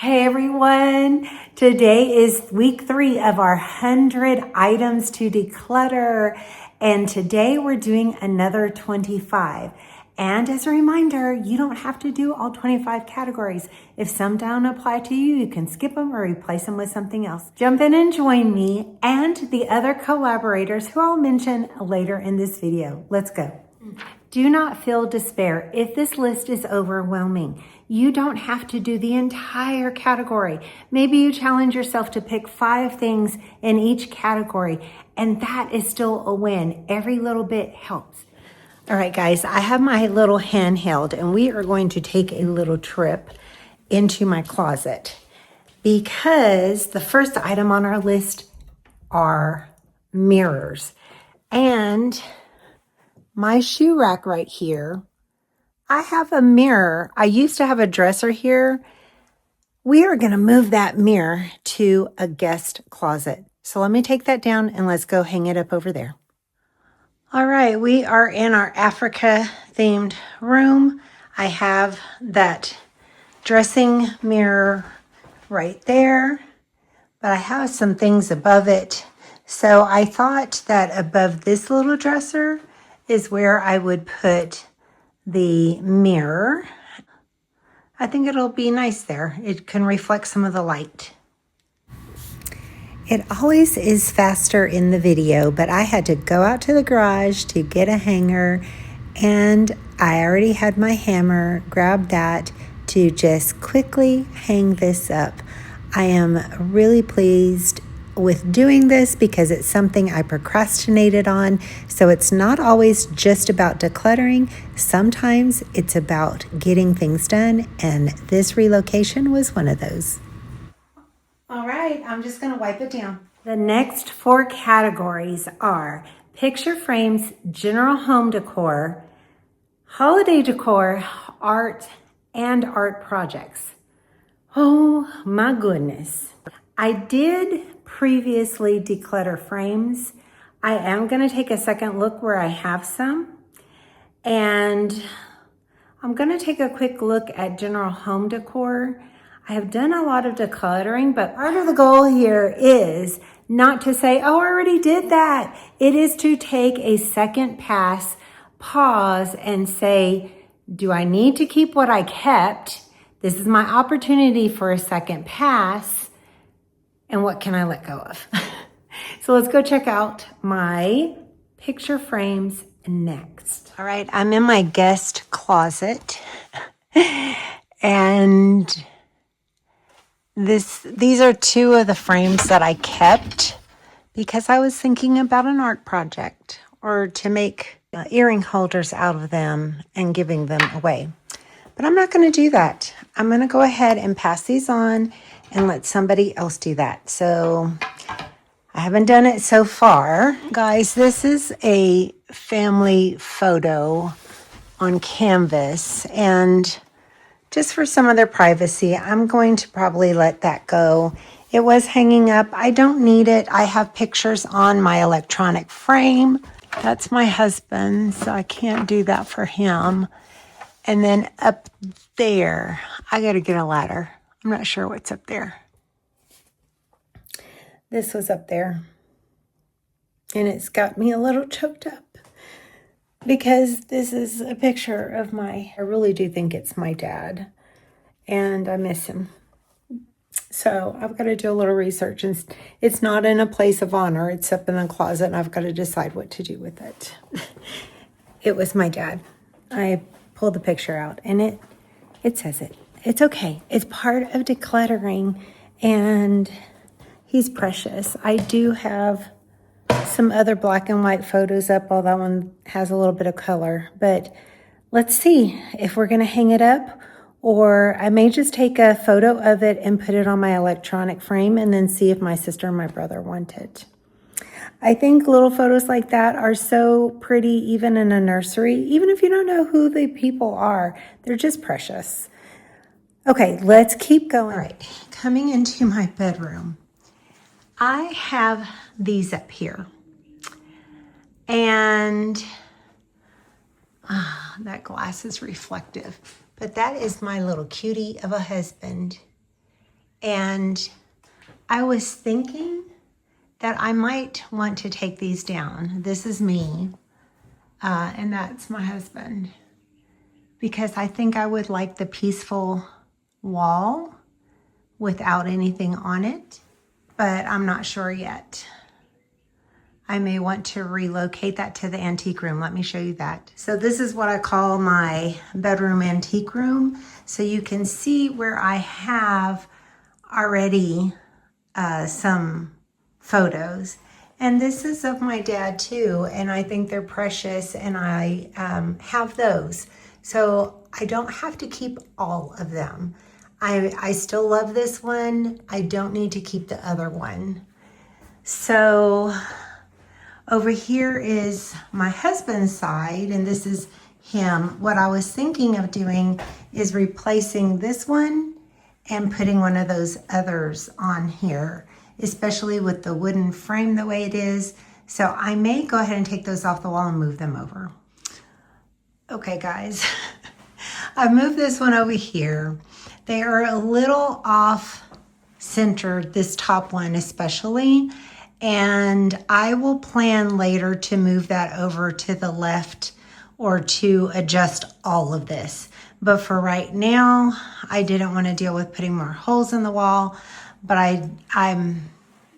Hey everyone, today is week 3 of our 100 items to declutter, and today we're doing another 25. And as a reminder, you don't have to do all 25 categories. If some don't apply to you, you can skip them or replace them with something else. Jump in and join me and the other collaborators who I'll mention later in this video. Let's go. Do not feel despair if this list is overwhelming. You don't have to do the entire category. Maybe you challenge yourself to pick 5 things in each category, and that is still a win. Every little bit helps. All right, guys, I have my little handheld, and we are going to take a little trip into my closet because the first item on our list are mirrors. And my shoe rack right here, I have a mirror. I used to have a dresser here. We are going to move that mirror to a guest closet. So let me take that down and let's go hang it up over there. All right, we are in our Africa themed room. I have that dressing mirror right there, but I have some things above it. So I thought that above this little dresser is where I would put the mirror. I think it'll be nice there. It can reflect some of the light. It always is faster in the video, but I had to go out to the garage to get a hanger, and I already had my hammer, grabbed that to just quickly hang this up. I am really pleased with doing this because it's something I procrastinated on. So it's not always just about decluttering. Sometimes it's about getting things done, and this relocation was one of those. All right, I'm just going to wipe it down. The next 4 categories are picture frames, general home decor, holiday decor, art, and art projects. Oh my goodness. I did previously declutter frames. I am going to take a second look where I have some, and I'm going to take a quick look at general home decor. I have done a lot of decluttering, but part of the goal here is not to say, oh, I already did that. It is to take a second pass, pause, and say, do I need to keep what I kept? This is my opportunity for a second pass. And what can I let go of? So let's go check out my picture frames next. All right, I'm in my guest closet. And these are 2 of the frames that I kept because I was thinking about an art project or to make earring holders out of them and giving them away. But I'm not going to do that. I'm going to go ahead and pass these on and let somebody else do that. So I haven't done it so far. Guys, this is a family photo on canvas, and just for some of their privacy, I'm going to probably let that go. It was hanging up. I don't need it. I have pictures on my electronic frame. That's my husband, so I can't do that for him. And then up there, I got to get a ladder. I'm not sure what's up there. This was up there. And it's got me a little choked up because this is a picture of I really do think it's my dad. And I miss him. So I've got to do a little research. And it's not in a place of honor. It's up in the closet, and I've got to decide what to do with it. It was my dad. I pulled the picture out, and it says it. It's okay. It's part of decluttering, and he's precious. I do have some other black and white photos up, while that one has a little bit of color. But let's see if we're going to hang it up, or I may just take a photo of it and put it on my electronic frame and then see if my sister and my brother want it. I think little photos like that are so pretty, even in a nursery. Even if you don't know who the people are, they're just precious. Okay, let's keep going. All right, coming into my bedroom, I have these up here. And that glass is reflective. But that is my little cutie of a husband. And I was thinking that I might want to take these down. This is me, and that's my husband. Because I think I would like the peaceful wall without anything on it, but I'm not sure yet. I may want to relocate that to the antique room. Let me show you that. So this is what I call my bedroom antique room. So you can see where I have already some photos. And this is of my dad too, and I think they're precious, and I have those. So I don't have to keep all of them. I still love this one. I don't need to keep the other one. So over here is my husband's side, and this is him. What I was thinking of doing is replacing this one and putting one of those others on here, especially with the wooden frame the way it is. So I may go ahead and take those off the wall and move them over. Okay, guys, I've moved this one over here. They are a little off centered, this top one especially, and I will plan later to move that over to the left or to adjust all of this. But for right now, I didn't want to deal with putting more holes in the wall, but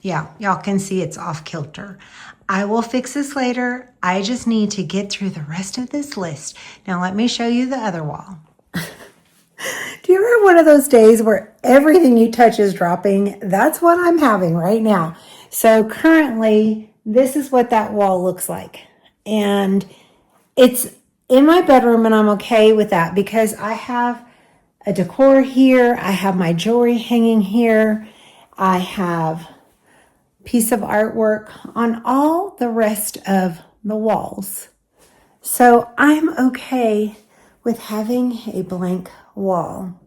yeah, y'all can see it's off kilter. I will fix this later. I just need to get through the rest of this list. Now let me show you the other wall. Do you ever have one of those days where everything you touch is dropping? That's what I'm having right now. So currently, this is what that wall looks like. And it's in my bedroom, and I'm okay with that because I have a decor here. I have my jewelry hanging here. I have a piece of artwork on all the rest of the walls. So I'm okay with having a blank wall.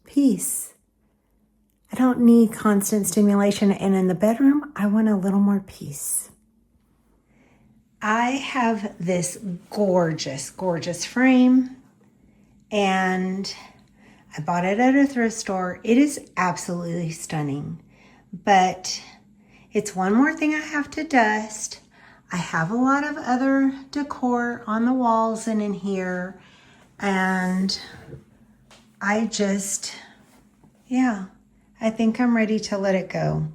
Peace. I don't need constant stimulation, and in the bedroom, I want a little more peace. I have this gorgeous, gorgeous frame, and I bought it at a thrift store. It is absolutely stunning, but it's one more thing I have to dust. I have a lot of other decor on the walls and in here, and I just, yeah, I think I'm ready to let it go.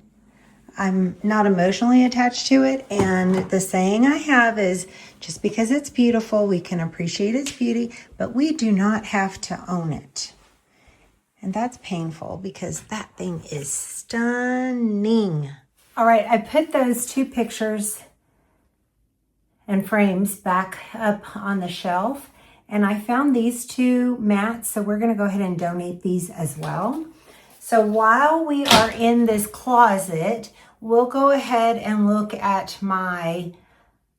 I'm not emotionally attached to it, and the saying I have is, just because it's beautiful, we can appreciate its beauty, but we do not have to own it. And that's painful because that thing is stunning. All right, I put those two pictures and frames back up on the shelf, and I found these two mats, so we're gonna go ahead and donate these as well. So while we are in this closet, we'll go ahead and look at my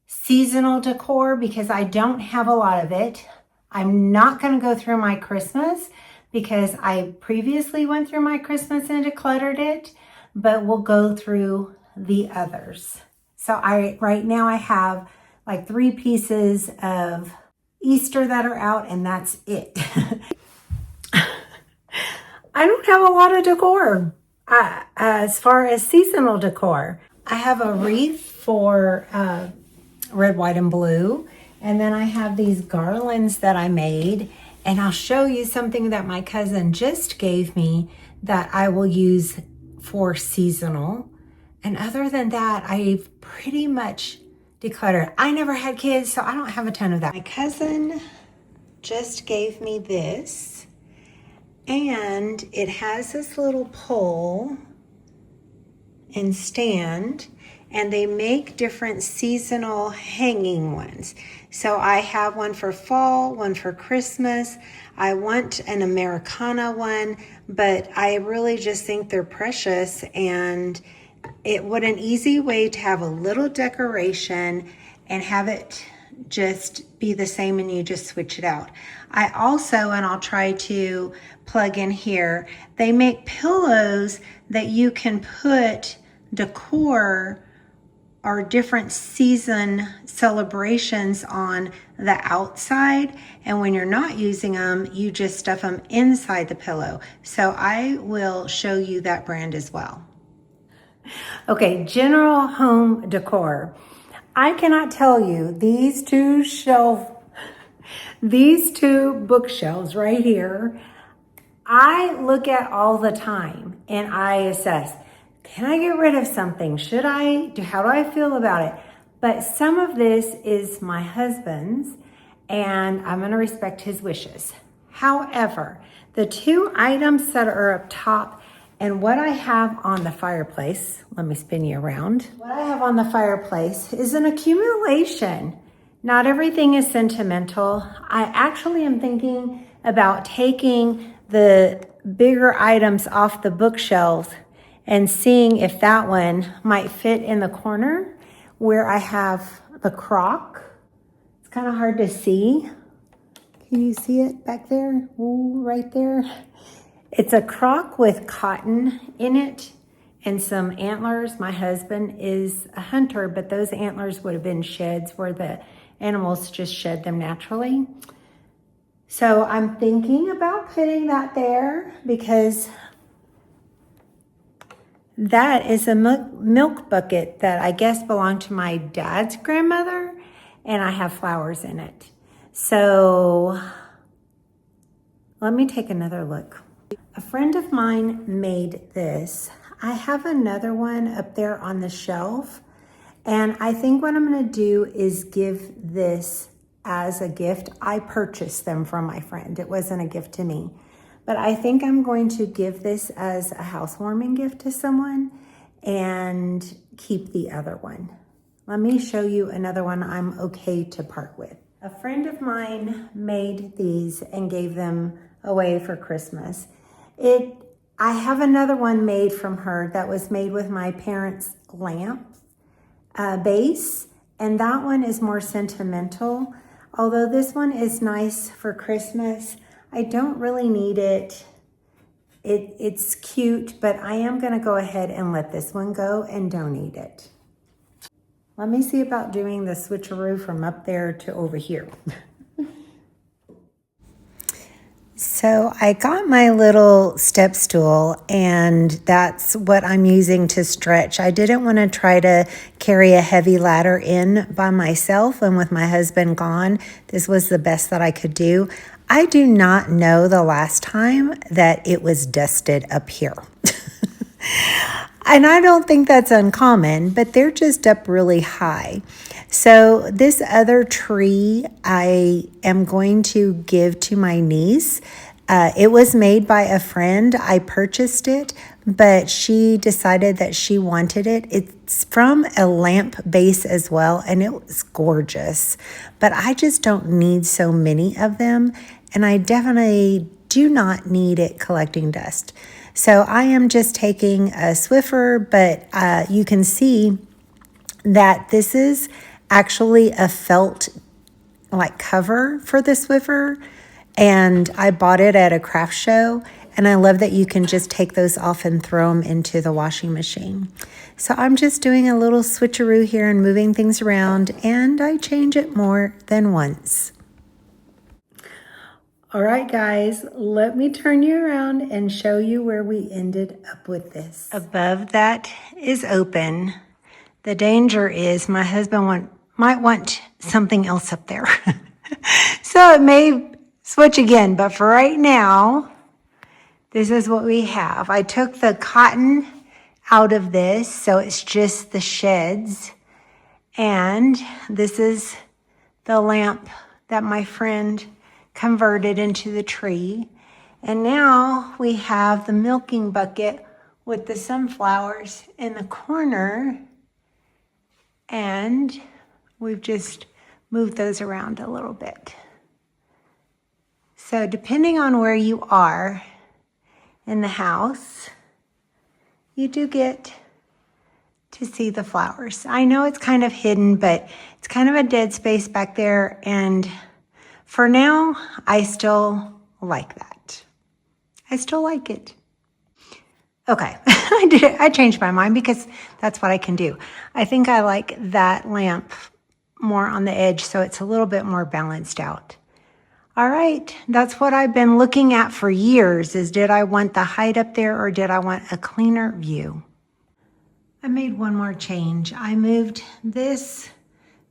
seasonal decor because I don't have a lot of it. I'm not gonna go through my Christmas because I previously went through my Christmas and decluttered it, but we'll go through the others. So right now I have like 3 pieces of Easter that are out, and that's it. I don't have a lot of decor as far as seasonal decor. I have a wreath for red, white, and blue. And then I have these garlands that I made. And I'll show you something that my cousin just gave me that I will use for seasonal. And other than that, I've pretty much decluttered. I never had kids, so I don't have a ton of that. My cousin just gave me this, and it has this little pole and stand, and they make different seasonal hanging ones. So I have one for fall, one for Christmas. I want an Americana one, but I really just think they're precious, and what an easy way to have a little decoration and have it just be the same, and you just switch it out. I also, and I'll try to plug in here, they make pillows that you can put decor our different season celebrations on the outside, and when you're not using them, you just stuff them inside the pillow. So I will show you that brand as well. Okay, general home decor. I cannot tell you these two bookshelves right here, I look at all the time and I assess, can I get rid of something? How do I feel about it? But some of this is my husband's and I'm going to respect his wishes. However, the two items that are up top and what I have on the fireplace, let me spin you around. What I have on the fireplace is an accumulation. Not everything is sentimental. I actually am thinking about taking the bigger items off the bookshelves and seeing if that one might fit in the corner where I have the crock. It's kind of hard to see. Can you see it back there? Ooh, right there. It's a crock with cotton in it and some antlers. My husband is a hunter, but those antlers would have been sheds where the animals just shed them naturally. So I'm thinking about putting that there because that is a milk bucket that I guess belonged to my dad's grandmother, and I have flowers in it. So let me take another look. A friend of mine made this. I have another one up there on the shelf, and I think what I'm going to do is give this as a gift. I purchased them from my friend. It wasn't a gift to me. But I think I'm going to give this as a housewarming gift to someone and keep the other one. Let me show you another one I'm okay to part with. A friend of mine made these and gave them away for Christmas. I have another one made from her that was made with my parents' lamp base, and that one is more sentimental. Although this one is nice for Christmas, I don't really need it. It's cute, but I am going to go ahead and let this one go and donate it. Let me see about doing the switcheroo from up there to over here. So I got my little step stool, and that's what I'm using to stretch. I didn't want to try to carry a heavy ladder in by myself, and with my husband gone, this was the best that I could do. I do not know the last time that it was dusted up here. And I don't think that's uncommon, but they're just up really high. So this other tree I am going to give to my niece. It was made by a friend. I purchased it, but she decided that she wanted it. It's from a lamp base as well, and it was gorgeous. But I just don't need so many of them, and I definitely do not need it collecting dust. So I am just taking a Swiffer, but you can see that this is actually a felt like cover for the Swiffer, and I bought it at a craft show, and I love that you can just take those off and throw them into the washing machine. So I'm just doing a little switcheroo here and moving things around, and I change it more than once. All right, guys, let me turn you around and show you where we ended up with this. Above that is open. The danger is my husband might want something else up there. So it may switch again, but for right now, this is what we have. I took the cotton out of this, so it's just the sheds. And this is the lamp that my friend converted into the tree. And now we have the milking bucket with the sunflowers in the corner, and we've just moved those around a little bit. So depending on where you are in the house, you do get to see the flowers. I know it's kind of hidden, but it's kind of a dead space back there, and for now, I still like that. I still like it. Okay, I changed my mind because that's what I can do. I think I like that lamp more on the edge so it's a little bit more balanced out. All right, that's what I've been looking at for years is did I want the height up there or did I want a cleaner view? I made one more change. I moved this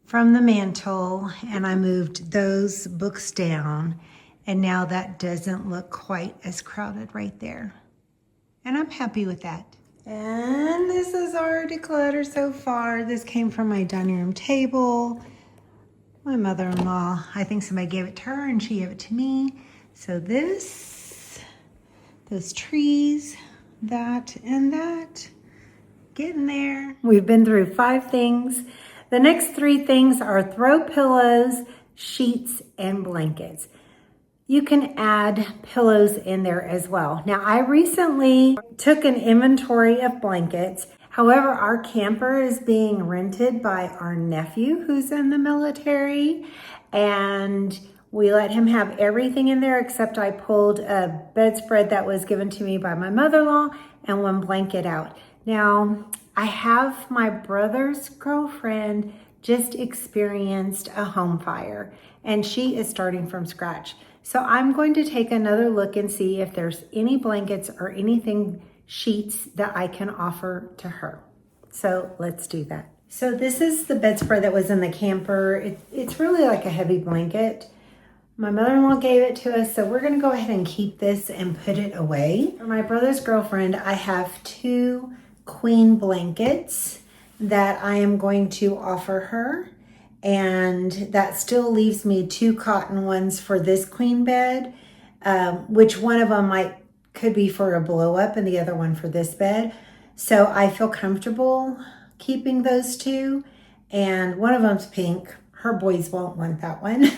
from the mantle and I moved those books down and now that doesn't look quite as crowded right there. And I'm happy with that. And this is our declutter so far. This came from my dining room table. My mother-in-law, I think somebody gave it to her and she gave it to me. So this, those trees, that and that, getting there. We've been through 5 things. The next 3 things are throw pillows, sheets, and blankets. You can add pillows in there as well. Now, I recently took an inventory of blankets. However, our camper is being rented by our nephew who's in the military, and we let him have everything in there except I pulled a bedspread that was given to me by my mother-in-law and 1 blanket out. Now, I have my brother's girlfriend just experienced a home fire, and she is starting from scratch. So I'm going to take another look and see if there's any blankets or anything, sheets that I can offer to her. So let's do that. So this is the bedspread that was in the camper. It's really like a heavy blanket. My mother-in-law gave it to us, so we're gonna go ahead and keep this and put it away. For my brother's girlfriend, I have 2 queen blankets that I am going to offer her. And that still leaves me 2 cotton ones for this queen bed, which one of them could be for a blow up and the other one for this bed. So I feel comfortable keeping those 2. And one of them's pink. Her boys won't want that one.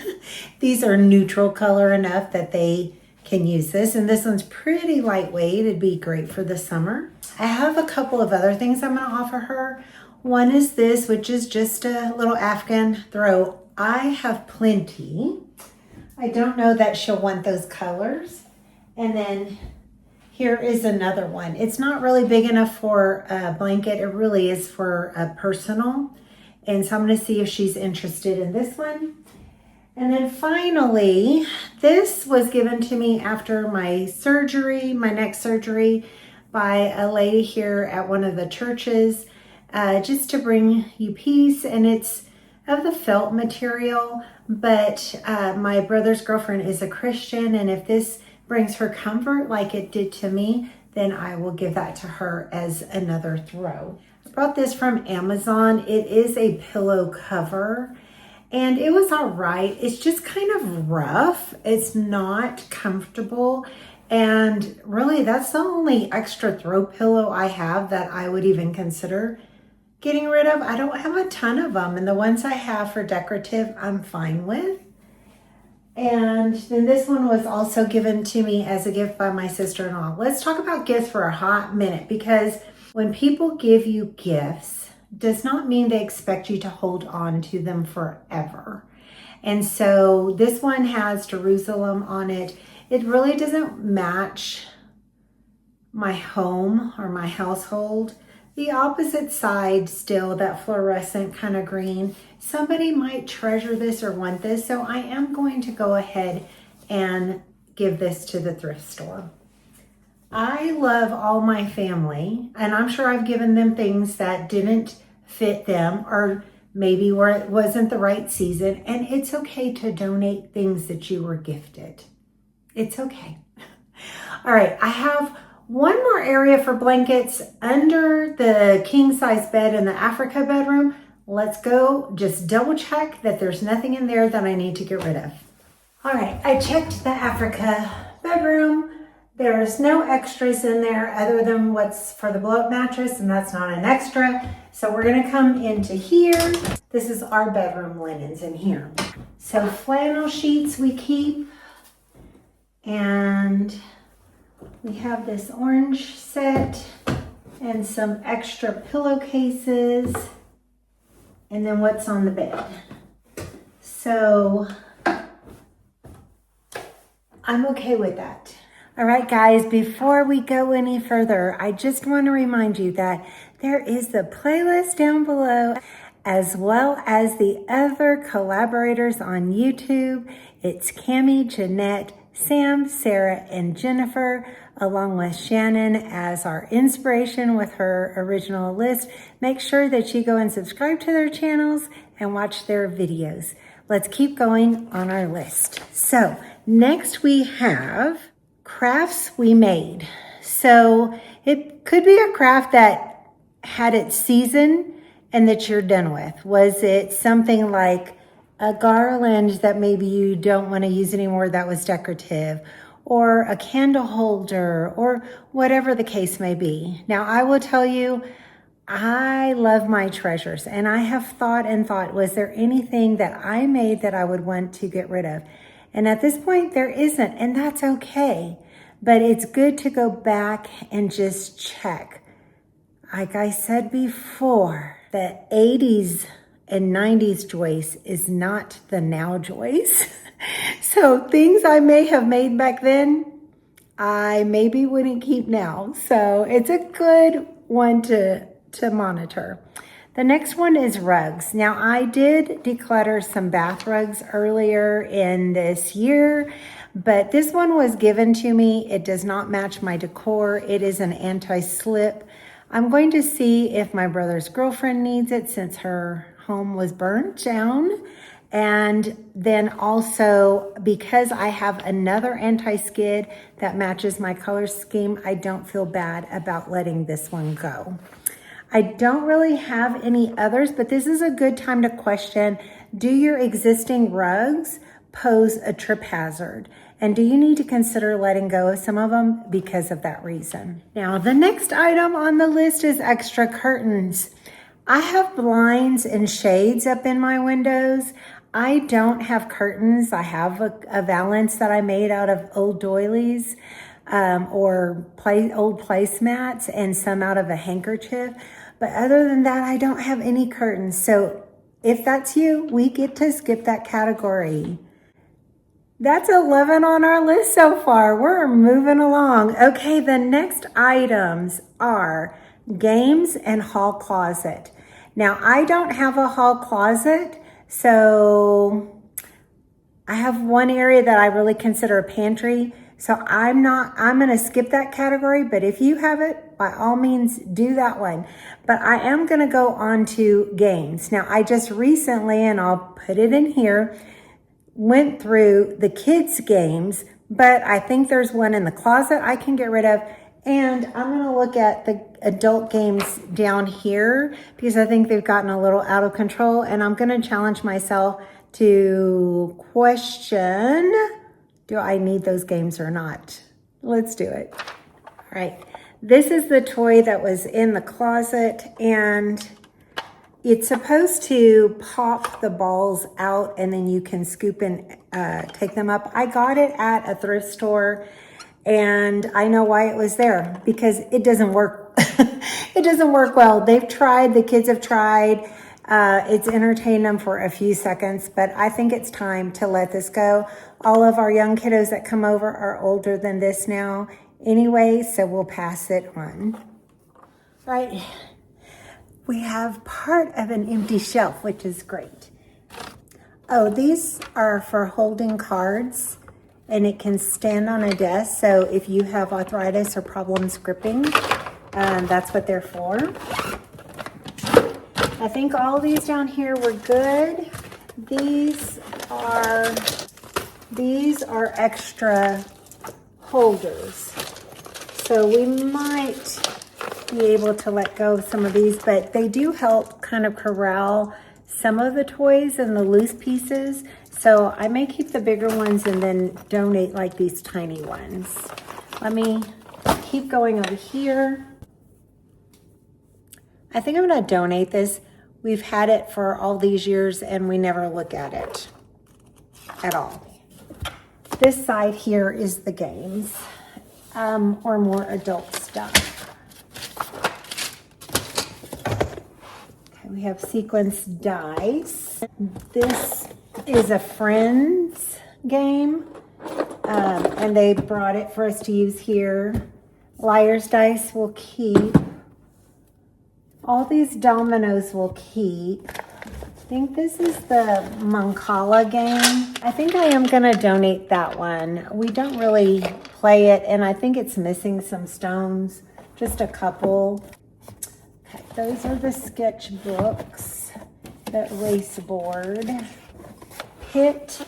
These are neutral color enough that they can use this. And this one's pretty lightweight. It'd be great for the summer. I have a couple of other things I'm gonna offer her. One is this, which is just a little Afghan throw. I have plenty. I don't know that she'll want those colors. And then here is another one. It's not really big enough for a blanket. It really is for a personal. And so I'm going to see if she's interested in this one. And then finally, this was given to me after my surgery, my neck surgery, by a lady here at one of the churches. Just to bring you peace, and it's of the felt material, but my brother's girlfriend is a Christian, and if this brings her comfort like it did to me, then I will give that to her as another throw. I brought this from Amazon. It is a pillow cover, and it was all right. It's just kind of rough. It's not comfortable. And really, that's the only extra throw pillow I have that I would even consider getting rid of. I don't have a ton of them, and the ones I have for decorative, I'm fine with. And then this one was also given to me as a gift by my sister-in-law. Let's talk about gifts for a hot minute, because when people give you gifts, does not mean they expect you to hold on to them forever. And so this one has Jerusalem on it. It really doesn't match my home or my household. The opposite side still, that fluorescent kind of green. Somebody might treasure this or want this, so I am going to go ahead and give this to the thrift store. I love all my family, and I'm sure I've given them things that didn't fit them or maybe where it wasn't the right season, and it's okay to donate things that you were gifted. It's okay. All right, I have one more area for blankets under the king size bed in the Africa bedroom. Let's go just double check that there's nothing in there that I need to get rid of. All right, I checked the Africa bedroom. There's no extras in there other than what's for the blow-up mattress, and that's not an extra. So we're gonna come into here. This is our bedroom linens in here. So flannel sheets we keep, and we have this orange set and some extra pillowcases, and then what's on the bed. So I'm okay with that. All right, guys, before we go any further, I just want to remind you that there is the playlist down below, as well as the other collaborators on YouTube. It's Cammie, Jeanette, Sam, Sarah, and Jennifer, along with Shannon as our inspiration with her original list. Make sure that you go and subscribe to their channels and watch their videos. Let's keep going on our list. So next we have crafts we made. So it could be a craft that had its season and that you're done with. Was it something like a garland that maybe you don't want to use anymore that was decorative, or a candle holder, or whatever the case may be? Now, I will tell you, I love my treasures, and I have thought and thought, was there anything that I made that I would want to get rid of? And at this point, there isn't, and that's okay. But it's good to go back and just check. Like I said before, the 80s and 90s Joyce is not the now Joyce. So things I may have made back then, I maybe wouldn't keep now. So it's a good one to monitor. The next one is rugs. Now, I did declutter some bath rugs earlier in this year, but this one was given to me. It does not match my decor. It is an anti-slip. I'm going to see if my brother's girlfriend needs it since her home was burnt down. And then also, because I have another anti-skid that matches my color scheme, I don't feel bad about letting this one go. I don't really have any others, but this is a good time to question, do your existing rugs pose a trip hazard? And do you need to consider letting go of some of them because of that reason? Now, the next item on the list is extra curtains. I have blinds and shades up in my windows. I don't have curtains. I have a valance that I made out of old doilies or old placemats, and some out of a handkerchief. But other than that, I don't have any curtains. So if that's you, we get to skip that category. That's 11 on our list so far. We're moving along. Okay, the next items are games and hall closet. Now, I don't have a hall closet, so I have one area that I really consider a pantry. So I'm going to skip that category, but if you have it, by all means, do that one. But I am going to go on to games. Now, I just recently, and I'll put it in here, went through the kids' games, but I think there's one in the closet I can get rid of. And I'm going to look at the adult games down here because I think they've gotten a little out of control. And I'm going to challenge myself to question, do I need those games or not? Let's do it. All right. This is the toy that was in the closet, and it's supposed to pop the balls out and then you can scoop and take them up. I got it at a thrift store, and I know why it was there, because it doesn't work. It doesn't work well. They've tried, the kids have tried. It's entertained them for a few seconds, but I think it's time to let this go. All of our young kiddos that come over are older than this now anyway, so we'll pass it on. Right. We have part of an empty shelf, which is great. Oh, these are for holding cards, and it can stand on a desk. So if you have arthritis or problems gripping, that's what they're for. I think all these down here were good. These are extra holders. So we might be able to let go of some of these, but they do help kind of corral some of the toys and the loose pieces. So I may keep the bigger ones and then donate like these tiny ones. Let me keep going over here. I think I'm going to donate this. We've had it for all these years and we never look at it at all. This side here is the games or more adult stuff. Okay, we have sequence dice. This is a friends game. And they brought it for us to use here. Liar's dice will keep. All these dominoes will keep. I think this is the Mancala game. I think I am gonna donate that one. We don't really play it, and I think it's missing some stones, just a couple. Okay, those are the sketchbooks, that race board. Pit.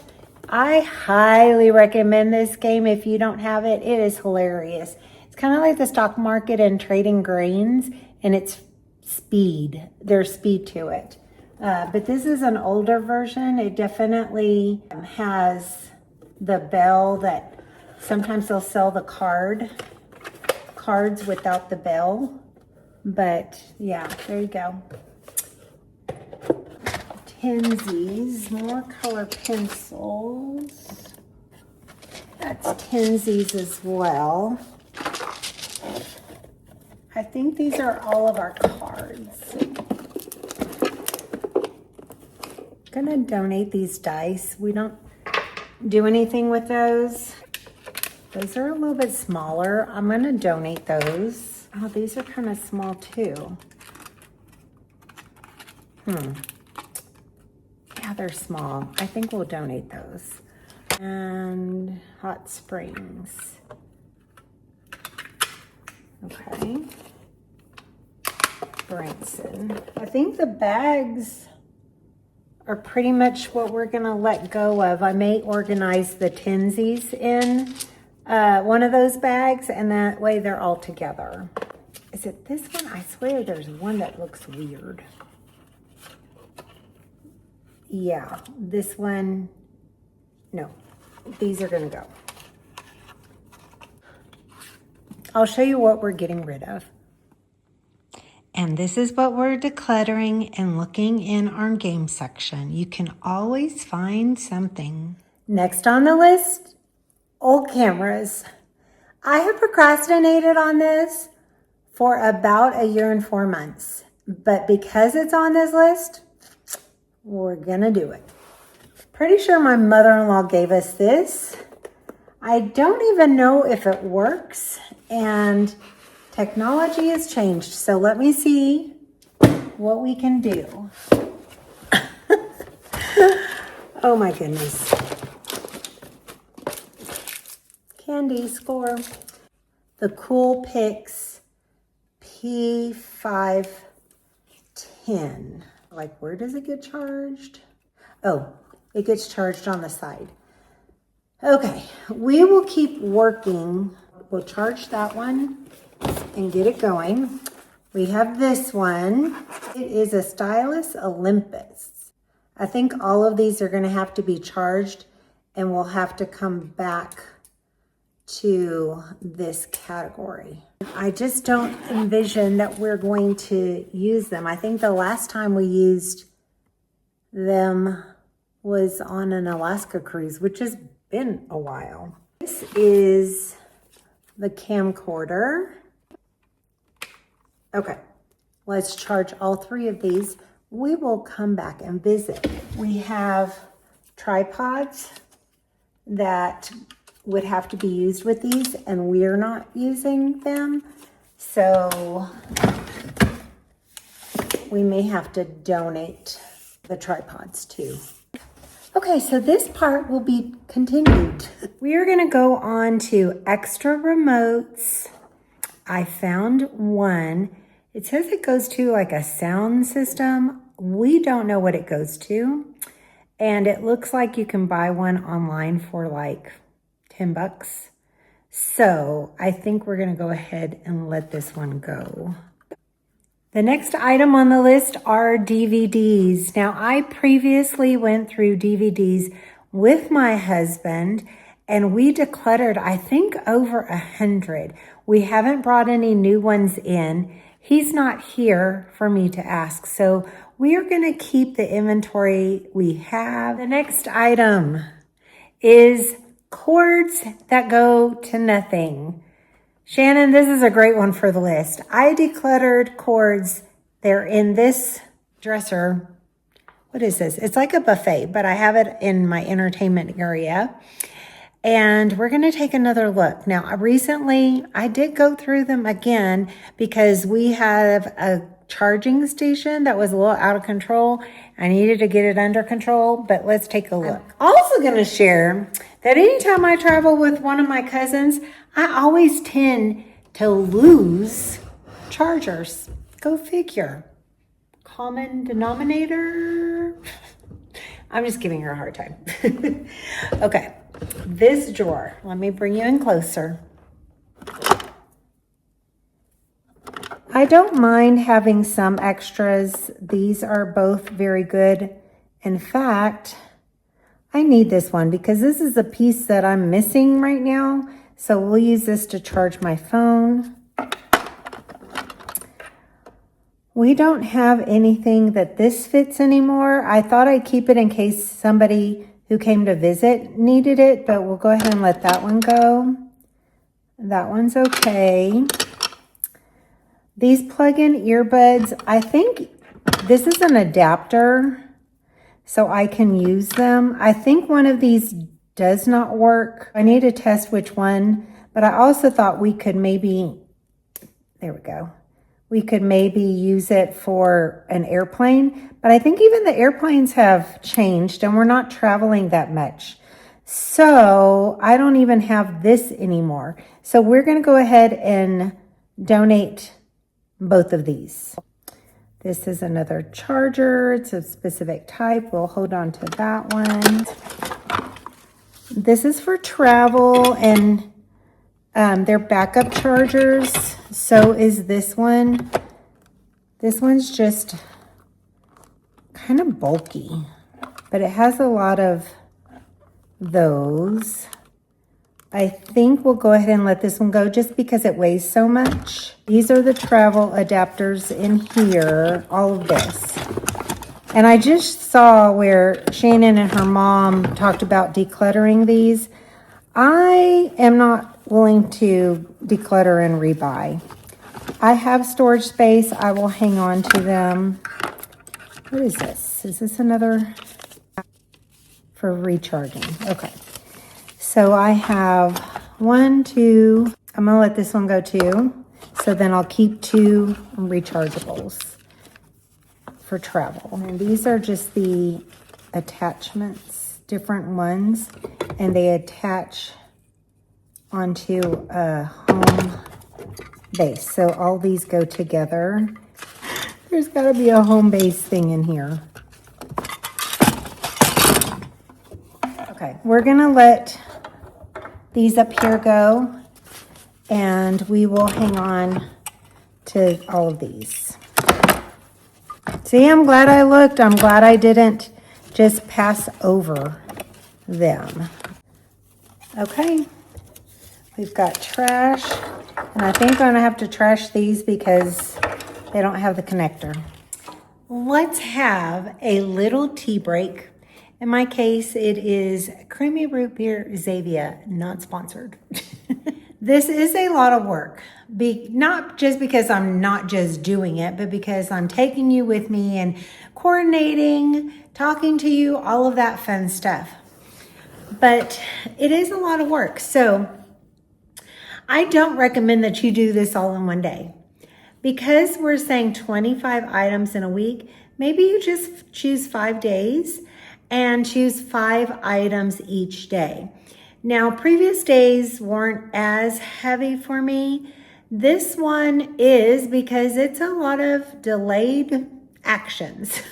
I highly recommend this game if you don't have it. It is hilarious. It's kind of like the stock market and trading grains, and it's speed. There's speed to it. But this is an older version. It definitely has the bell that sometimes they'll sell the cards without the bell. But yeah, there you go. Tensies, more color pencils. That's Tensies as well. I think these are all of our cards. I'm gonna donate these dice. We don't do anything with those. Those are a little bit smaller. I'm gonna donate those. Oh, these are kind of small too. Yeah, they're small. I think we'll donate those. And Hot Springs. Okay. Branson. I think the bags are pretty much what we're gonna let go of. I may organize the Tensies in one of those bags, and that way they're all together. Is it this one? I swear there's one that looks weird. Yeah, this one, no, these are gonna go. I'll show you what we're getting rid of. And this is what we're decluttering and looking in our game section. You can always find something. Next on the list, old cameras. I have procrastinated on this for about 1 year and 4 months, but because it's on this list, we're gonna do it. Pretty sure my mother-in-law gave us this. I don't even know if it works, and technology has changed, so let me see what we can do. Oh my goodness. Candy score. The Cool Picks P510. Like, where does it get charged? Oh, it gets charged on the side. Okay, we will keep working. We'll charge that one and get it going. We have this one. It is a Stylus Olympus. I think all of these are gonna have to be charged, and we'll have to come back to this category. I just don't envision that we're going to use them. I think the last time we used them was on an Alaska cruise, which has been a while. This is the camcorder. Okay, let's charge all 3 of these. We will come back and visit. We have tripods that would have to be used with these, and we're not using them. So we may have to donate the tripods too. Okay, so this part will be continued. We are gonna go on to extra remotes. I found one. It says it goes to like a sound system. We don't know what it goes to. And it looks like you can buy one online for like $10. So I think we're gonna go ahead and let this one go. The next item on the list are DVDs. Now, I previously went through DVDs with my husband, and we decluttered, I think, over 100. We haven't brought any new ones in. He's not here for me to ask, so we are gonna keep the inventory we have. The next item is cords that go to nothing. Shannon, this is a great one for the list. I decluttered cords. They're in this dresser. What is this? It's like a buffet, but I have it in my entertainment area. And we're going to take another look. Now, recently I did go through them again because we have a charging station that was a little out of control. I needed to get it under control, but let's take a look. I'm also going to share that anytime I travel with one of my cousins, I always tend to lose chargers. Go figure. Common denominator. I'm just giving her a hard time. Okay, this drawer, let me bring you in closer. I don't mind having some extras. These are both very good. In fact, I need this one because this is a piece that I'm missing right now. So we'll use this to charge my phone. We don't have anything that this fits anymore. I thought I'd keep it in case somebody who came to visit needed it, but we'll go ahead and let that one go. That one's okay. These plug-in earbuds, I think this is an adapter, so I can use them. I think one of these does not work. I need to test which one, but I also thought we could maybe, there we go. We could maybe use it for an airplane, but I think even the airplanes have changed and we're not traveling that much. So I don't even have this anymore. So we're going to go ahead and donate both of these. This is another charger. It's a specific type. We'll hold on to that one. This is for travel and they're backup chargers. So is this one. This one's just kind of bulky, but it has a lot of those. I think we'll go ahead and let this one go just because it weighs so much. These are the travel adapters in here, all of this. And I just saw where Shannon and her mom talked about decluttering these. I am not willing to declutter and rebuy. I have storage space. I will hang on to them. What is this? Is this another for recharging? Okay. So I have 1, 2. I'm going to let this one go too. So then I'll keep 2 rechargeables for travel. And these are just the attachments, different ones, and they attach onto a home base. So all these go together. There's got to be a home base thing in here. Okay, we're going to let these up here go, and we will hang on to all of these. See, I'm glad I looked. I'm glad I didn't just pass over them. Okay, we've got trash, and I think I'm gonna have to trash these because they don't have the connector. Let's have a little tea break. In my case, it is creamy root beer Xavia, not sponsored. This is a lot of work, not just because I'm not just doing it, but because I'm taking you with me and coordinating, talking to you, all of that fun stuff. But it is a lot of work. So I don't recommend that you do this all in one day. Because we're saying 25 items in a week, maybe you just choose 5 days and choose 5 items each day. Now, previous days weren't as heavy for me. This one is because it's a lot of delayed actions,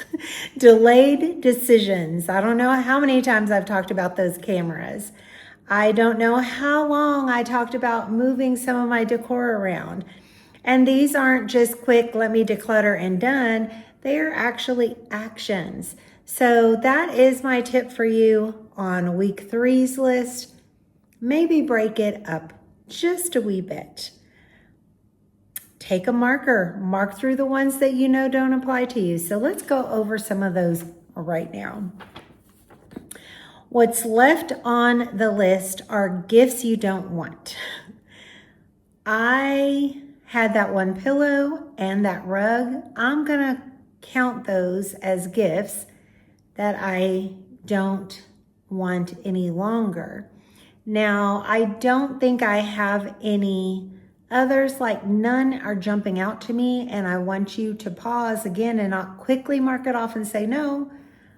delayed decisions. I don't know how many times I've talked about those cameras. I don't know how long I talked about moving some of my decor around. And these aren't just quick, let me declutter and done. They are actually actions. So that is my tip for you on week 3's list. Maybe break it up just a wee bit. Take a marker, mark through the ones that you know don't apply to you. So let's go over some of those right now. What's left on the list are gifts you don't want. I had that one pillow and that rug. I'm gonna count those as gifts that I don't want any longer. Now, I don't think I have any others, like none are jumping out to me, and I want you to pause again and not quickly mark it off and say, no,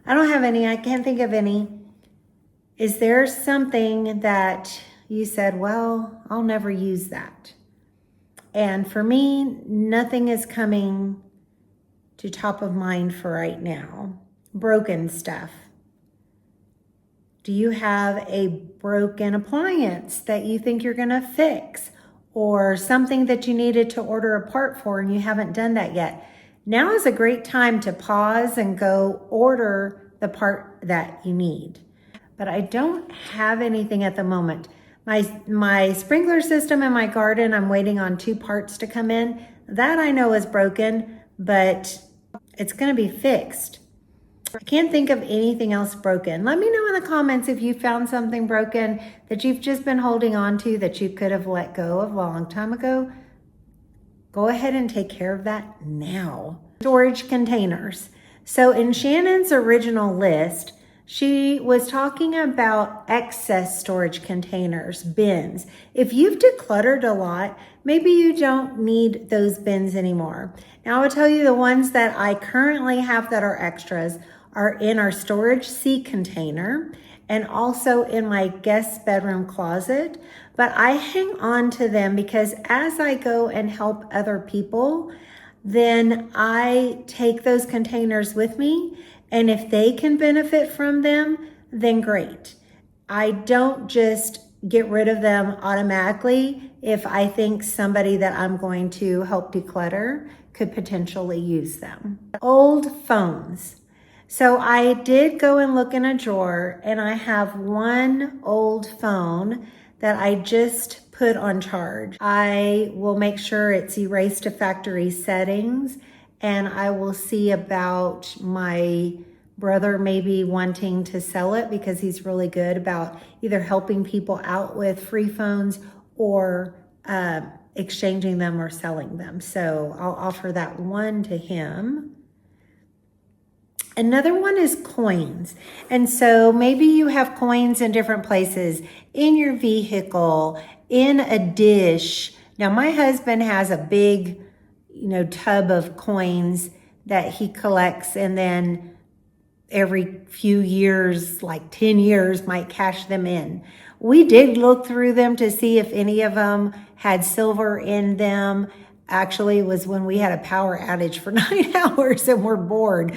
I don't have any, I can't think of any. Is there something that you said, well, I'll never use that? And for me, nothing is coming to top of mind for right now. Broken stuff. Do you have a broken appliance that you think you're gonna fix? Or something that you needed to order a part for and you haven't done that yet? Now is a great time to pause and go order the part that you need. But I don't have anything at the moment. My sprinkler system in my garden, I'm waiting on 2 parts to come in. That I know is broken, but it's gonna be fixed. I can't think of anything else broken. Let me know in the comments if you found something broken that you've just been holding on to that you could have let go of a long time ago. Go ahead and take care of that now. Storage containers. So in Shannon's original list, she was talking about excess storage containers, bins. If you've decluttered a lot, maybe you don't need those bins anymore. Now I will tell you the ones that I currently have that are extras are in our storage C container and also in my guest bedroom closet. But I hang on to them because as I go and help other people, then I take those containers with me. And if they can benefit from them, then great. I don't just get rid of them automatically if I think somebody that I'm going to help declutter could potentially use them. Old phones. So I did go and look in a drawer and I have one old phone that I just put on charge. I will make sure it's erased to factory settings, and I will see about my brother maybe wanting to sell it because he's really good about either helping people out with free phones or exchanging them or selling them. So I'll offer that one to him. Another one is coins. And so maybe you have coins in different places, in your vehicle, in a dish. Now my husband has a big, tub of coins that he collects, and then every few years, like 10 years, might cash them in. We did look through them to see if any of them had silver in them. Actually, it was when we had a power outage for 9 hours and we're bored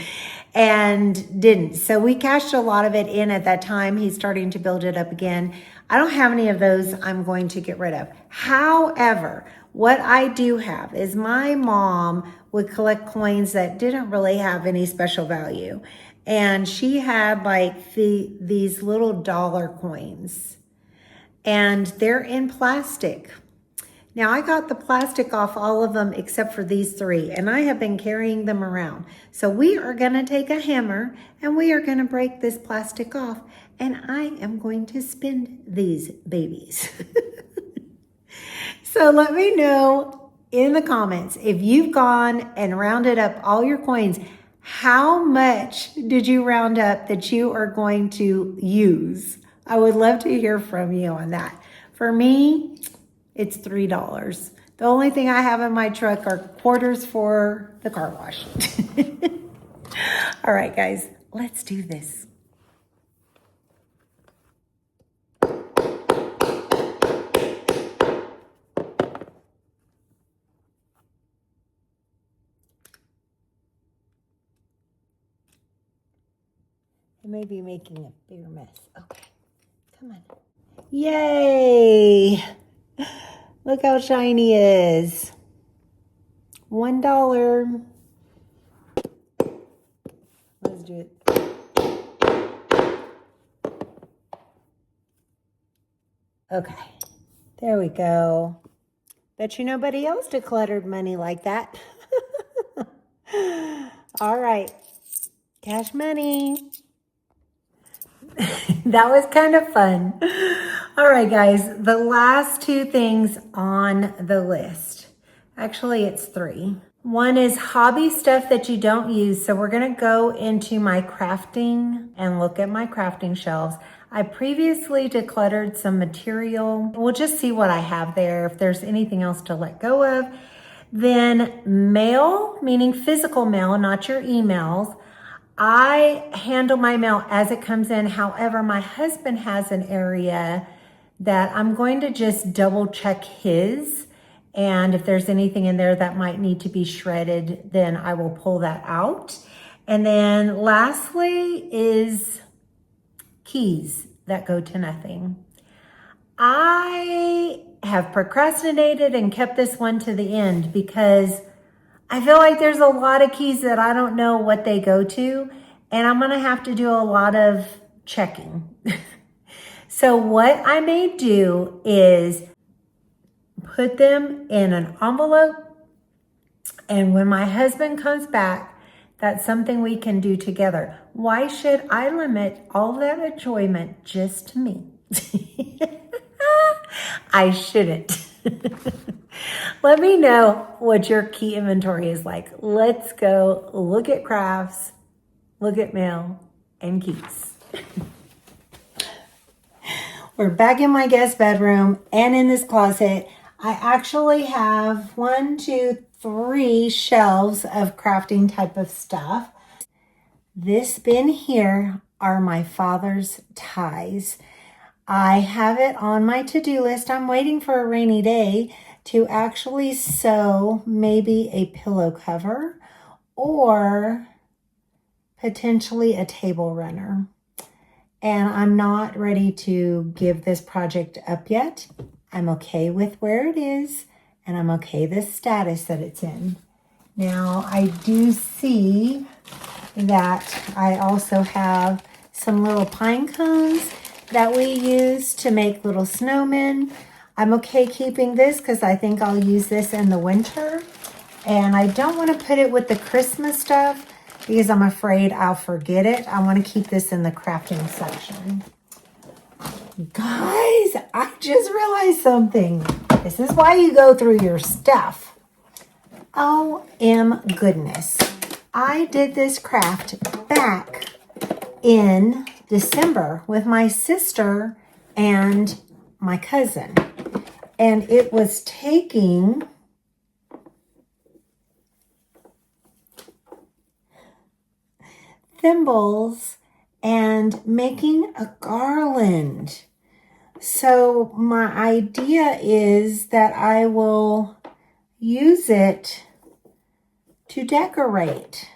and didn't. So we cashed a lot of it in at that time. He's starting to build it up again. I don't have any of those I'm going to get rid of. However, what I do have is my mom would collect coins that didn't really have any special value. And she had like these little dollar coins, and they're in plastic. Now I got the plastic off all of them except for these 3, and I have been carrying them around. So we are gonna take a hammer and we are gonna break this plastic off, and I am going to spin these babies. So let me know in the comments if you've gone and rounded up all your coins. How much did you round up that you are going to use? I would love to hear from you on that. For me, it's $3. The only thing I have in my truck are quarters for the car wash. All right, guys, let's do this. I may be making a bigger mess. Okay, come on. Yay! Look how shiny it is. $1. Let's do it. Okay, there we go. Bet you nobody else decluttered money like that. All right, cash money. That was kind of fun. All right, guys, the last 2 things on the list. Actually, it's 3. One is hobby stuff that you don't use. So we're gonna go into my crafting and look at my crafting shelves. I previously decluttered some material. We'll just see what I have there, if there's anything else to let go of. Then mail, meaning physical mail, not your emails. I handle my mail as it comes in. However, my husband has an area that I'm going to just double check his. And if there's anything in there that might need to be shredded, then I will pull that out. And then lastly is keys that go to nothing. I have procrastinated and kept this one to the end because I feel like there's a lot of keys that I don't know what they go to, and I'm gonna have to do a lot of checking. So what I may do is put them in an envelope, and when my husband comes back, that's something we can do together. Why should I limit all that enjoyment just to me? I shouldn't. Let me know what your key inventory is like. Let's go look at crafts, look at mail, and keys. We're back in my guest bedroom and in this closet. I actually have 1, 2, 3 shelves of crafting type of stuff. This bin here are my father's ties. I have it on my to-do list. I'm waiting for a rainy day to actually sew maybe a pillow cover or potentially a table runner. And I'm not ready to give this project up yet. I'm okay with where it is, and I'm okay the status that it's in. Now, I do see that I also have some little pine cones that we use to make little snowmen. I'm okay keeping this because I think I'll use this in the winter. And I don't want to put it with the Christmas stuff because I'm afraid I'll forget it. I want to keep this in the crafting section. Guys, I just realized something. This is why you go through your stuff. OM goodness. I did this craft back in December with my sister and my cousin. And it was taking thimbles and making a garland. So my idea is that I will use it to decorate.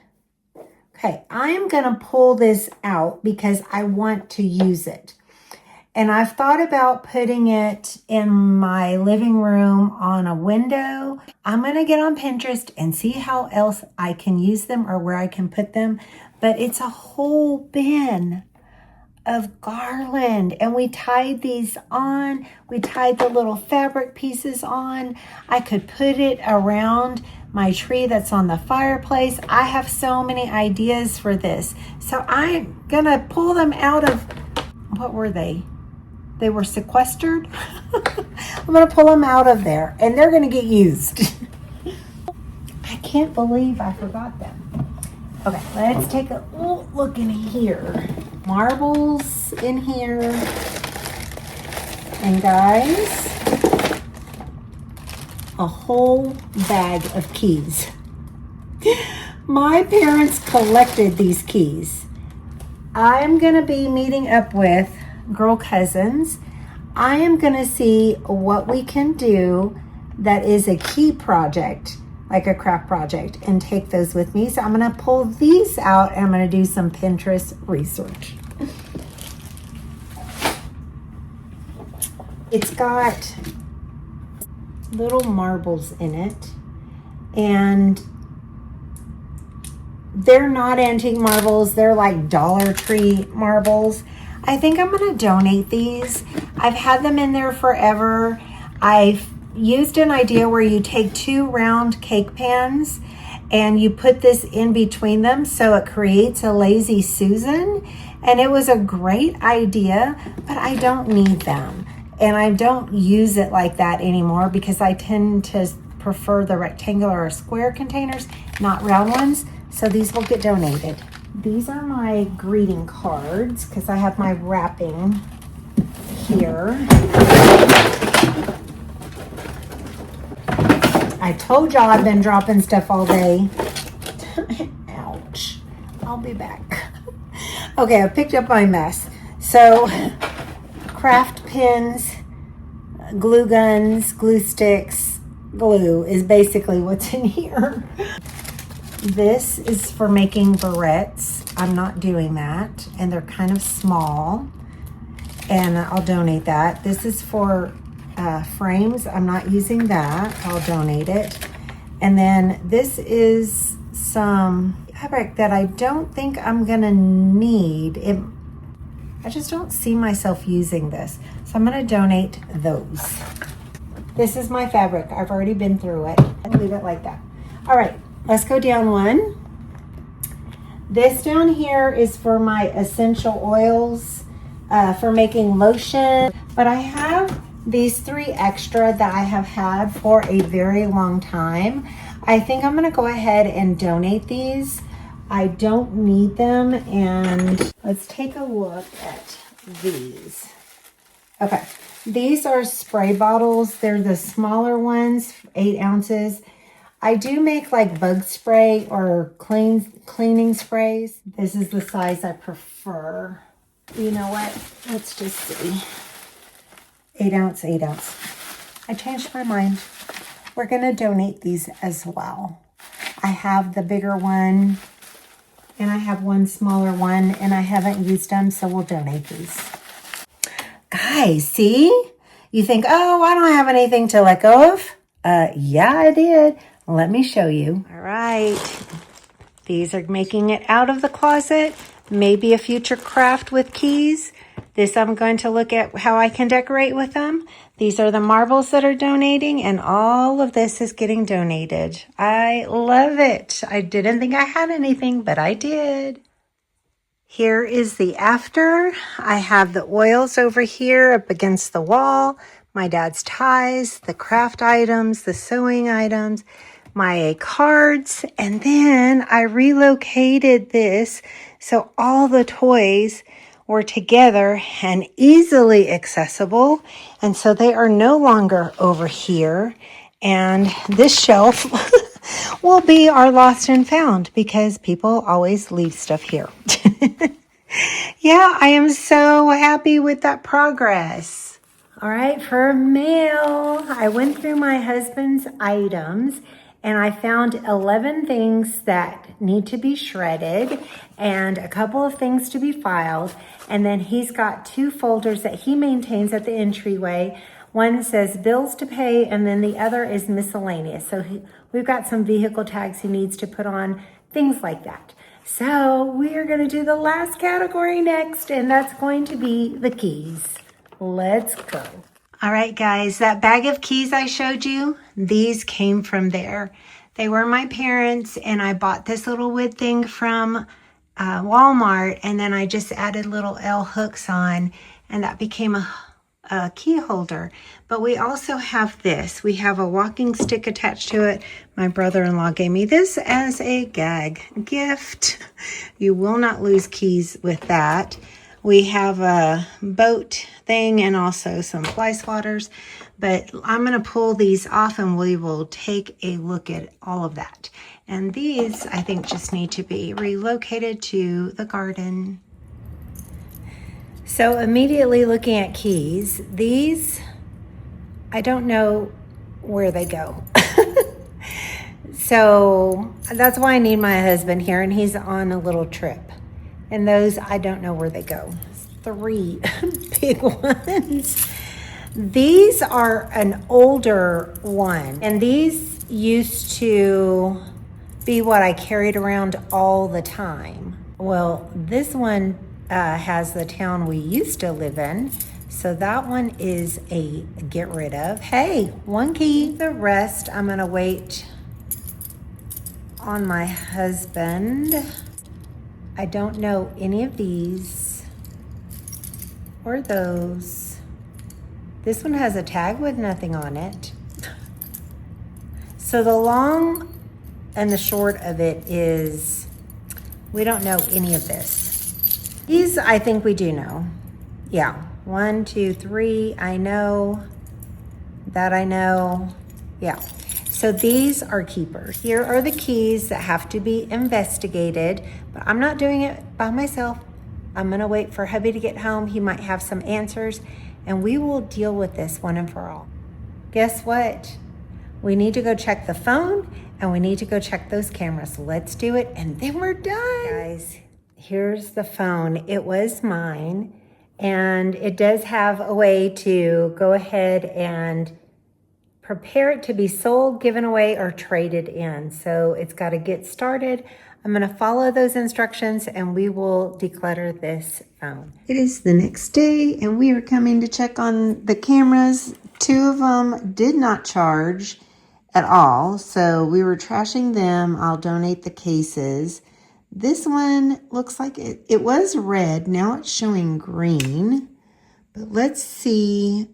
Okay, I'm gonna pull this out because I want to use it. And I've thought about putting it in my living room on a window. I'm gonna get on Pinterest and see how else I can use them or where I can put them. But it's a whole bin of garland, and we tied these on. We tied the little fabric pieces on. I could put it around my tree that's on the fireplace. I have so many ideas for this. So I'm gonna pull them out of, what were they? They were sequestered. I'm gonna pull them out of there and they're gonna get used. I can't believe I forgot them. Okay, let's take a look in here. Marbles in here. And guys, a whole bag of keys. My parents collected these keys. I'm gonna be meeting up with girl cousins. I am gonna see what we can do that is a key project, like a craft project, and take those with me. So I'm gonna pull these out and I'm gonna do some Pinterest research. It's got little marbles in it, and they're not antique marbles. They're like Dollar Tree marbles. I think I'm gonna donate these. I've had them in there forever. I've used an idea where you take 2 round cake pans and you put this in between them so it creates a lazy Susan. And it was a great idea, but I don't need them. And I don't use it like that anymore because I tend to prefer the rectangular or square containers, not round ones. So these will get donated. These are my greeting cards because I have my wrapping here. I told y'all I've been dropping stuff all day. Ouch. I'll be back. Okay, I picked up my mess. So, craft pins, glue guns, glue sticks, glue is basically what's in here. This is for making barrettes. I'm not doing that, and they're kind of small, and I'll donate that. This is for frames. I'm not using that. I'll donate it. And then this is some fabric that I don't think I'm gonna need. I just don't see myself using this. So I'm gonna donate those. This is my fabric. I've already been through it. I'll leave it like that. All right, let's go down one. This down here is for my essential oils for making lotion. But I have these 3 extra that I have had for a very long time. I think I'm gonna go ahead and donate these. I don't need them, and let's take a look at these. Okay, these are spray bottles. They're the smaller ones, 8 ounces. I do make like bug spray or cleaning sprays. This is the size I prefer. You know what? Let's just see. 8 ounce, 8 ounce. I changed my mind. We're gonna donate these as well. I have the bigger one, and I have one smaller one, and I haven't used them, so we'll donate these. Guys, see? You think, oh, I don't have anything to let go of? Yeah, I did. Let me show you. All right. These are making it out of the closet. Maybe a future craft with keys. This I'm going to look at how I can decorate with them. These are the marbles that are donating, and all of this is getting donated. I love it. I didn't think I had anything, but I did. Here is the after. I have the oils over here up against the wall, my dad's ties, the craft items, the sewing items, my cards, and then I relocated this so all the toys were together and easily accessible, and so they are no longer over here, and this shelf will be our lost and found because people always leave stuff here. Yeah, I am so happy with that progress. All right, for mail, I went through my husband's items and I found 11 things that need to be shredded and a couple of things to be filed. And then he's got 2 folders that he maintains at the entryway. One says bills to pay, and then the other is miscellaneous. So we've got some vehicle tags he needs to put on, things like that. So we are going to do the last category next, and that's going to be the keys. Let's go. All right, guys, that bag of keys I showed you, these came from there. They were my parents', and I bought this little wood thing from Walmart, and then I just added little L hooks on, and that became a key holder. But we also have this. We have a walking stick attached to it. My brother-in-law gave me this as a gag gift. You will not lose keys with that. We have a boat thing and also some fly swatters, but I'm going to pull these off and we will take a look at all of that. And these, I think, just need to be relocated to the garden. So immediately looking at keys, these, I don't know where they go. So that's why I need my husband here, and he's on a little trip. And those, I don't know where they go. 3 big ones. These are an older one, and these used to be what I carried around all the time. Well, this one has the town we used to live in, so that one is a get rid of. Hey, 1 key. The rest I'm gonna wait on my husband. I don't know any of these or those. This one has a tag with nothing on it. So the long and the short of it is We don't know any of this. These, I think we do know. Yeah, 1, 2, 3, I know. That I know. Yeah. So these are keepers. Here are the keys that have to be investigated, but I'm not doing it by myself. I'm gonna wait for hubby to get home. He might have some answers, and we will deal with this one and for all. Guess what? We need to go check the phone, and we need to go check those cameras. Let's do it, and then we're done. Guys, here's the phone. It was mine, and it does have a way to go ahead and prepare it to be sold, given away, or traded in. So it's got to get started. I'm going to follow those instructions and we will declutter this phone. It is the next day and we are coming to check on the cameras. 2 of them did not charge at all, so we were trashing them. I'll donate the cases. This one looks like it was red. Now it's showing green, but let's see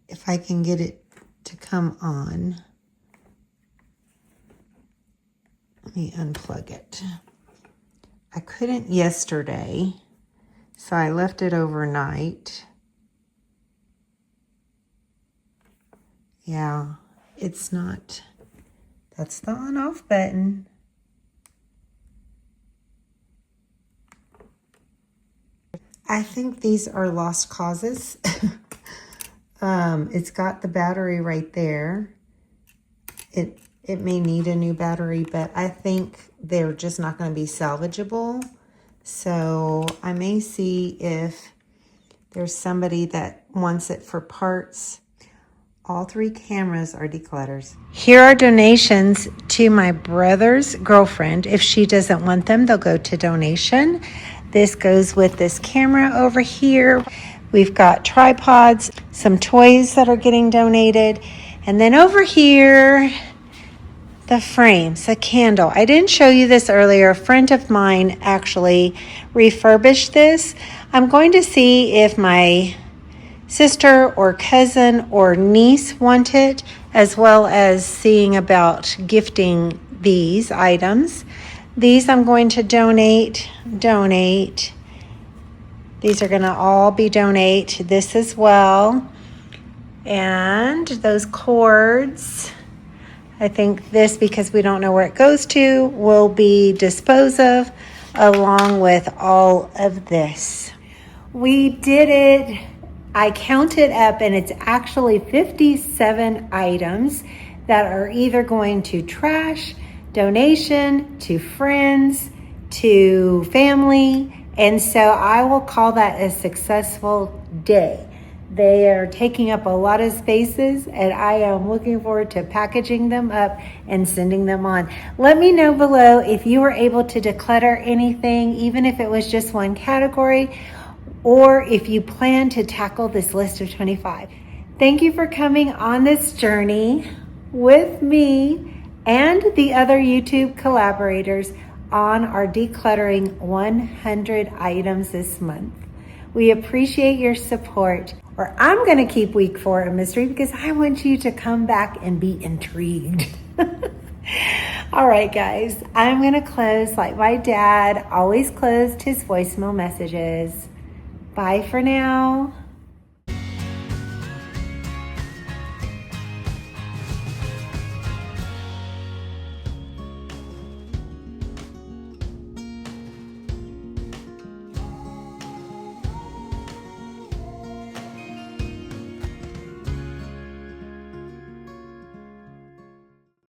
if I can get it to come on. Let me unplug it. I couldn't yesterday, so I left it overnight. Yeah, it's not. That's the on-off button. I think these are lost causes. It's got the battery right there. It may need a new battery, but I think they're just not going to be salvageable. So I may see if there's somebody that wants it for parts. All 3 cameras are declutters. Here are donations to my brother's girlfriend. If she doesn't want them, they'll go to donation. This goes with this camera over here. We've got tripods, some toys that are getting donated. And then over here, the frames, a candle. I didn't show you this earlier. A friend of mine actually refurbished this. I'm going to see if my sister or cousin or niece want it, as well as seeing about gifting these items. These I'm going to donate. These are going to all be donate. This as well. And those cords, I think this, because we don't know where it goes to, will be disposed of along with all of this. We did it. I counted up and it's actually 57 items that are either going to trash, donation, to friends, to family. And so I will call that a successful day. They are taking up a lot of spaces and I am looking forward to packaging them up and sending them on. Let me know below if you were able to declutter anything, even if it was just one category, or if you plan to tackle this list of 25. Thank you for coming on this journey with me and the other YouTube collaborators on our decluttering 100 items this month. We appreciate your support, or I'm going to keep week 4 a mystery because I want you to come back and be intrigued. All right, guys, I'm going to close like my dad always closed his voicemail messages. Bye for now.